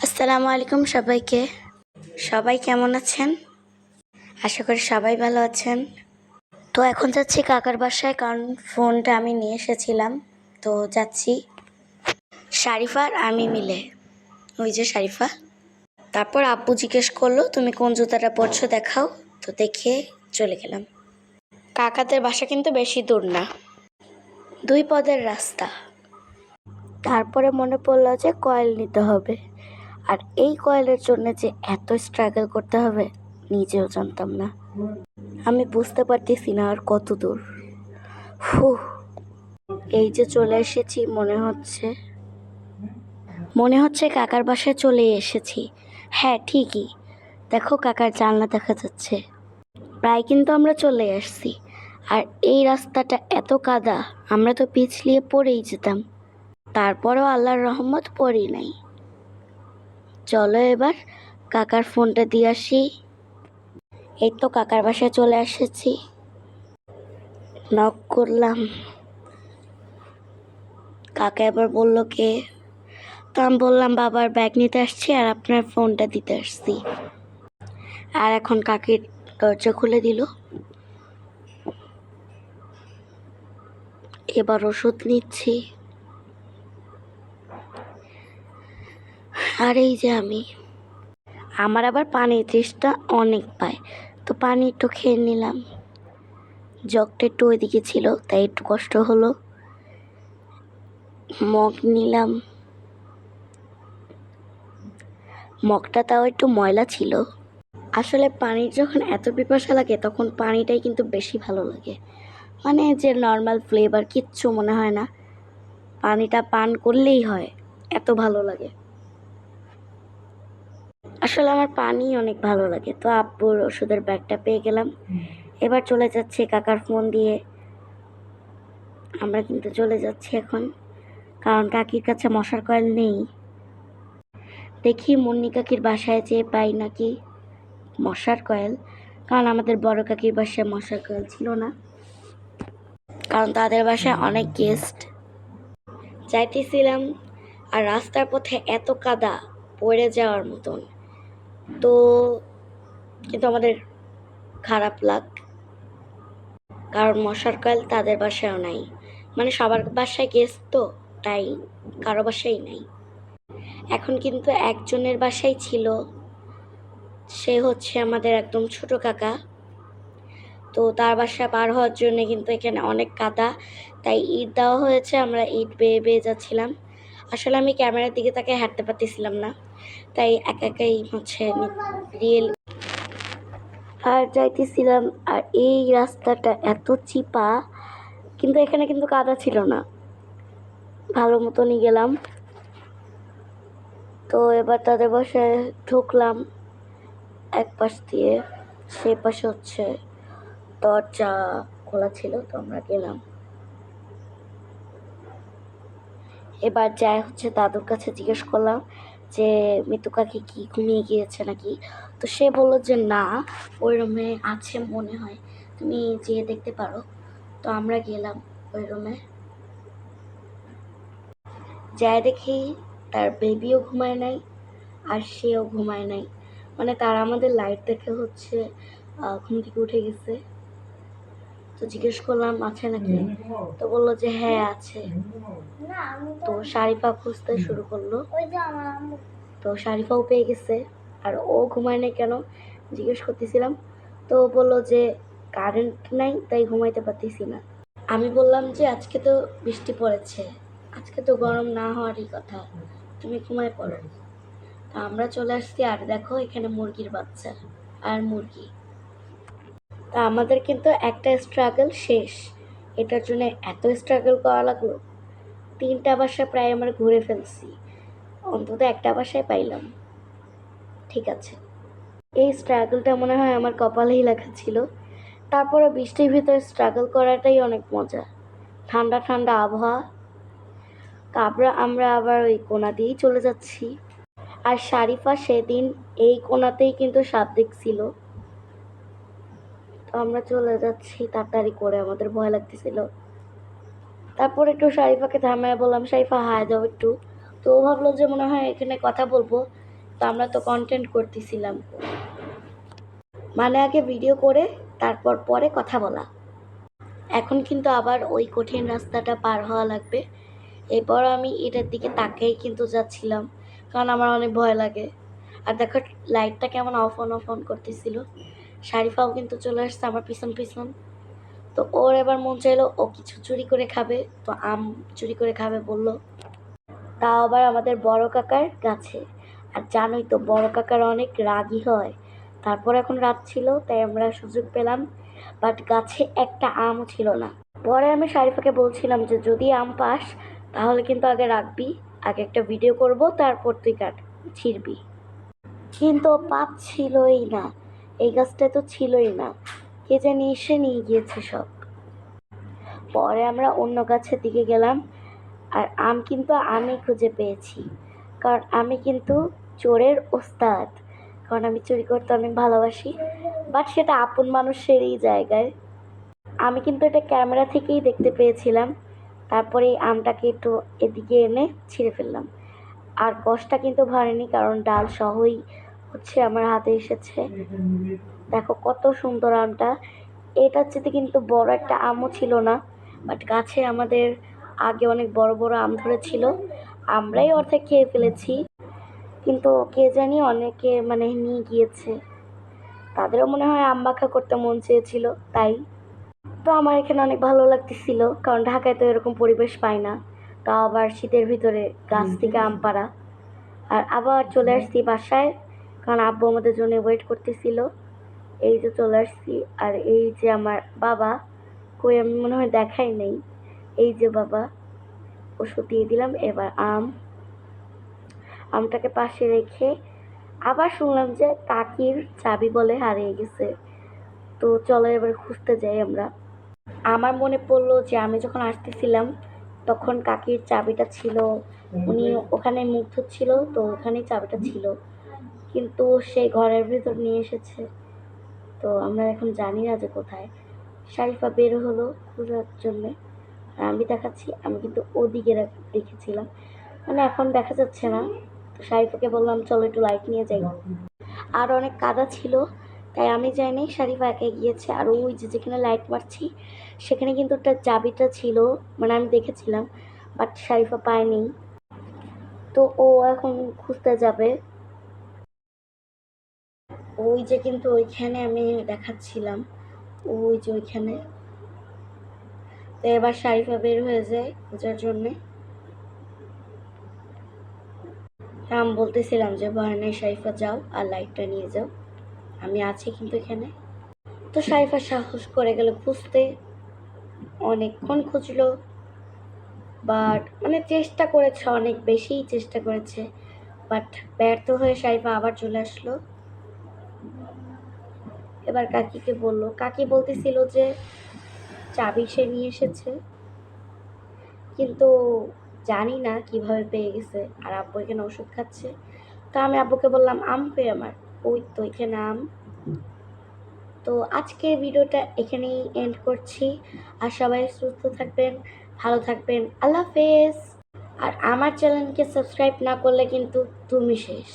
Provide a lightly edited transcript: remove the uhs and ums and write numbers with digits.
আসসালামু আলাইকুম সবাইকে। সবাই কেমন আছেন? আশা করি সবাই ভালো আছেন। তো এখন যাচ্ছি কাকার বাসায়, কারণ ফোনটা আমি নিয়ে এসেছিলাম। তো যাচ্ছি শারিফা আর আমি মিলে। ওই যে শারিফা। তারপর আব্বু জিজ্ঞেস করলো, তুমি কোন জুতাটা পরছো দেখাও। তো দেখে চলে গেলাম। কাকাদের বাসা কিন্তু বেশি দূর না, 2 পদের রাস্তা। তারপরে মনে পড়লো যে কয়েল নিতে হবে, আর এই কয়েলের জন্য যে এত স্ট্রাগল করতে হবে নিজেও জানতাম না। আমি বুঝতে পারতেছি না আর কত দূর। এই যে চলে এসেছি, মনে হচ্ছে কাকার বাসায় চলে এসেছি। হ্যাঁ ঠিকই, দেখো কাকার জানলা দেখা যাচ্ছে। প্রায় কিন্তু আমরা চলে আসছি। আর এই রাস্তাটা এত কাদা, আমরা তো পিছলিয়ে পড়েই যেতাম। তারপরেও আল্লাহর রহমত পড়ি নাই। চলো এবার কাকার ফোনটা দিয়ে আসি। এই তো কাকার বাসায় চলে এসেছি। নক করলাম, কাকা এবার বলল কে। তো আমি বললাম বাবার ব্যাগ নিতে আসছি আর আপনার ফোনটা দিতে আসছি। আর এখন কাকির দরজা খুলে দিল। এবার ওষুধ নিচ্ছি। আর এই যে আমার আবার পানির তৃষ্ণা অনেক পায়, তো পানি একটু খেয়ে নিলাম। জগটা একটু ওইদিকে ছিল তাই একটু কষ্ট হলো। মগ নিলাম, মগটা তাও একটু ময়লা ছিল। আসলে পানির যখন এত পিপাসা লাগে তখন পানিটাই কিন্তু বেশি ভালো লাগে। মানে যে নর্মাল ফ্লেভার কিচ্ছু মনে হয় না, পানিটা পান করলেই হয়, এত ভালো লাগে। আসলে আমার পানি অনেক ভালো লাগে। তো আব্বুর ওষুধের ব্যাগটা পেয়ে গেলাম। এবার চলে যাচ্ছি কাকার ফোন দিয়ে। আমরা কিন্তু চলে যাচ্ছি এখন, কারণ কাকির কাছে মশার কয়েল নেই। দেখি মুন্নি কাকির বাসায় যেয়ে পাই নাকি মশার কয়েল, কারণ আমাদের বড় কাকির বাসায় মশার কয়েল ছিল না, কারণ তাদের বাসায় অনেক গেস্ট। যাইতেছিলাম আর রাস্তার পথে এত কাদা, পড়ে যাওয়ার মতন। তো কিন্তু আমাদের খারাপ লাগ, কারণ মশার কয়েল তাদের বাসায়ও নাই। মানে সবার বাসায় গেস্ট তো, তাই কারো বাসায় নাই। এখন কিন্তু একজনের বাসায় ছিল, সে হচ্ছে আমাদের একদম ছোট কাকা। তো তার বাসায় পার হওয়ার জন্য কিন্তু এখানে অনেক কাদা, তাই ইট দেওয়া হয়েছে। আমরা ইট বেয়ে বেয়ে যাচ্ছিলাম। আসলে আমি ক্যামেরার দিকে তাকে হাঁটতে পারতেছিলাম না, তাই একাই হচ্ছে রিয়েল আর যাইতেছিলাম। আর এই রাস্তাটা এত চিপা, কিন্তু এখানে কিন্তু কাদা ছিল না, ভালো মতনই গেলাম। তো এবার তাদের বাসায় ঢুকলাম এক পাশ দিয়ে, সে পাশে হচ্ছে দরজা খোলা ছিল, তো আমরা গেলাম। এবার যাই হচ্ছে দাদুর কাছে জিজ্ঞেস করলাম যে মিতু কাকি কি ঘুমিয়ে গিয়েছে নাকি। তো সে বললো যে না, ওই রুমে আছে মনে হয়, তুমি যেয়ে দেখতে পারো। তো আমরা গেলাম ওই রুমে, যাই দেখি তার বেবিও ঘুমায় নাই আর সেও ঘুমায় নাই। মানে তারা আমাদের লাইট দেখে হচ্ছে ঘুম থেকে উঠে গেছে। তো জিজ্ঞেস করলাম আছে নাকি, তো বললো যে হ্যাঁ আছে। তো শারিফা খুঁজতে শুরু করলো, তো শারিফাও পেয়ে গেছে। আর ও ঘুমায় নাই কেন জিজ্ঞেস করতেছিলাম, তো বললো যে কারেন্ট নাই তাই ঘুমাইতে পারতেছি না। আমি বললাম যে আজকে তো বৃষ্টি পড়েছে, আজকে তো গরম না হওয়ারই কথা, তুমি ঘুমায় পড়ো। তা আমরা চলে আসছি, আর দেখো এখানে মুরগির বাচ্চা আর মুরগি। তা আমাদের কিন্তু একটা স্ট্রাগল শেষ, এটার জন্য এত স্ট্রাগল করা লাগলো। 3টা বাসা প্রায় আমরা ঘুরে ফেলছি, অন্তত একটা বাসায় পাইলাম। ঠিক আছে, এই স্ট্রাগলটা মনে হয় আমার কপালেই লেখা ছিল। তারপরে বৃষ্টির ভিতরে স্ট্রাগল করাটাই অনেক মজা, ঠান্ডা ঠান্ডা আবহাওয়া। তারপরে আমরা আবার ওই কোণা দিয়েই চলে যাচ্ছি। আর শারিফা সেদিন এই কোণাতেই কিন্তু সাপ দেখছিল। তো আমরা চলে যাচ্ছি তাড়াতাড়ি করে, আমাদের ভয় লাগতেছিল। তারপর একটু শারিফাকে থামায় বললাম, শারিফা হায় দাও একটু। তো ও ভাবলো যে মনে হয় এখানে কথা বলবো, তো আমরা তো কন্টেন্ট করতেছিলাম, মানে আগে ভিডিও করে তারপর পরে কথা বলা। এখন কিন্তু আবার ওই কঠিন রাস্তাটা পার হওয়া লাগবে। এরপর আমি এটার দিকে তাকিয়েই কিন্তু যাচ্ছিলাম, কারণ আমার অনেক ভয় লাগে। আর দেখো লাইটটা কেমন অফ অন করতেছিল। শারিফাও কিন্তু চলে আসছে আমার পিছন পিছন। তো ওর এবার মন চাইলো ও কিছু চুরি করে খাবে, তো আম চুরি করে খাবে বলল, তাও আবার আমাদের বড় কাকার গাছে। আর জানোই তো বড় কাকার অনেক রাগী হয়। তারপর এখন রাত ছিল তাই আমরা সুযোগ পেলাম, বাট গাছে একটা আমও ছিল না। পরে আমি শারিফাকে বলছিলাম যে যদি আম পাস তাহলে কিন্তু আগে রাখবি, আগে একটা ভিডিও করব, তারপর তুই ছিড়বি। কিন্তু ও পাচ্ছিলই না, এই গাছটায় তো ছিলই না, কে জানি এসে নিয়ে গিয়েছে সব। পরে আমরা অন্য গাছের দিকে গেলাম, আর আম কিন্তু আমি খুঁজে পেয়েছি, কারণ আমি কিন্তু চোরের ওস্তাদ, কারণ আমি চুরি করতে অনেক ভালোবাসি। বাট সেটা আপন মানুষেরই জায়গায়। আমি কিন্তু এটা ক্যামেরা থেকেই দেখতে পেয়েছিলাম। তারপরে এই আমটাকে একটু এদিকে এনে ছিঁড়ে ফেললাম। আর কষ্টটা কিন্তু ভরেনি, কারণ ডাল সহই হচ্ছে আমার হাতে এসেছে। দেখো কত সুন্দর আমটা। এটার চেয়ে কিন্তু বড় একটা আমও ছিল না, বাট গাছে আমাদের আগে অনেক বড় বড় আম ধরেছিল, আমরাই অর্ধেক খেয়ে ফেলেছি। কিন্তু কে জানি অনেকে মানে নিয়ে গিয়েছে, তাদেরও মনে হয় আম মাখা করতে মন চেয়েছিল তাই। তো আমার এখানে অনেক ভালো লাগতেছিল, কারণ ঢাকায় তো এরকম পরিবেশ পাই না, তাও আবার শীতের ভিতরে গাছ থেকে আম পাড়া। আর আবার চলে আসছি বাসায়, কারণ আব্বু আমাদের জন্য ওয়েট করতেছিল। এই যে চলে আসছি, আর এই যে আমার বাবা, কই আমি মনে হয় দেখাই নেই, এই যে বাবা, ওষুধ দিয়ে দিলাম। এবার আমটাকে পাশে রেখে আবার শুনলাম যে কাকির চাবি বলে হারিয়ে গেছে। তো চলো এবার খুঁজতে যাই আমরা। আমার মনে পড়লো যে আমি যখন আসতেছিলাম তখন কাকির চাবিটা ছিল, উনি ওখানে মুখ ধুচ্ছিল, তো ওখানেই চাবিটা ছিল, কিন্তু সেই ঘরের ভিতর নিয়ে এসেছে। তো আমরা এখন জানি না যে কোথায়। শারিফা বের হলো খোঁজার জন্যে, আর আমি দেখাচ্ছি আমি কিন্তু ওদিকে দেখেছিলাম, মানে এখন দেখা যাচ্ছে না। তো শারিফাকে বললাম চলো একটু লাইট নিয়ে যাই। আর অনেক কাদা ছিল তাই আমি যাইনি, শারিফা একাই গিয়েছে। আর ওই যে যেখানে লাইট মারছি সেখানে কিন্তু একটা চাবিটা ছিল, মানে আমি দেখেছিলাম, বাট শারিফা পায়নি। তো ও এখন খুঁজতে যাবে। ওই যে কিন্তু ওইখানে আমি দেখাচ্ছিলাম, ওই যে ওইখানে। তো এবার শারিফা বের হয়ে যায় খোঁজার জন্যে। আমি বলতেছিলাম যে ভয় নেই শারিফা, যাও আর লাইটটা নিয়ে যাও, আমি আছি কিন্তু এখানে। তো শারিফা সাহস করে গেল খুঁজতে, অনেকক্ষণ খুঁজলো, বাট মানে চেষ্টা করেছে, অনেক বেশিই চেষ্টা করেছে, বাট ব্যর্থ হয়ে শারিফা আবার চলে আসলো। এবার কাকিকে বললো, কাকি বলতেছিল যে চাবি সে নিয়ে এসেছে, কিন্তু জানি না কিভাবে পেয়ে গেছে। আর আব্বু এখানে ওষুধ খাচ্ছে। তো আমি আব্বুকে বললাম আম পেয়ে আমার, ওই তো এখানে আম। তো আজকে ভিডিওটা এখানেই এন্ড করছি। আর সবাই সুস্থ থাকবেন, ভালো থাকবেন, আল্লাহ হাফেজ। আর আমার চ্যানেলকে সাবস্ক্রাইব না করলে কিন্তু তুমি শেষ।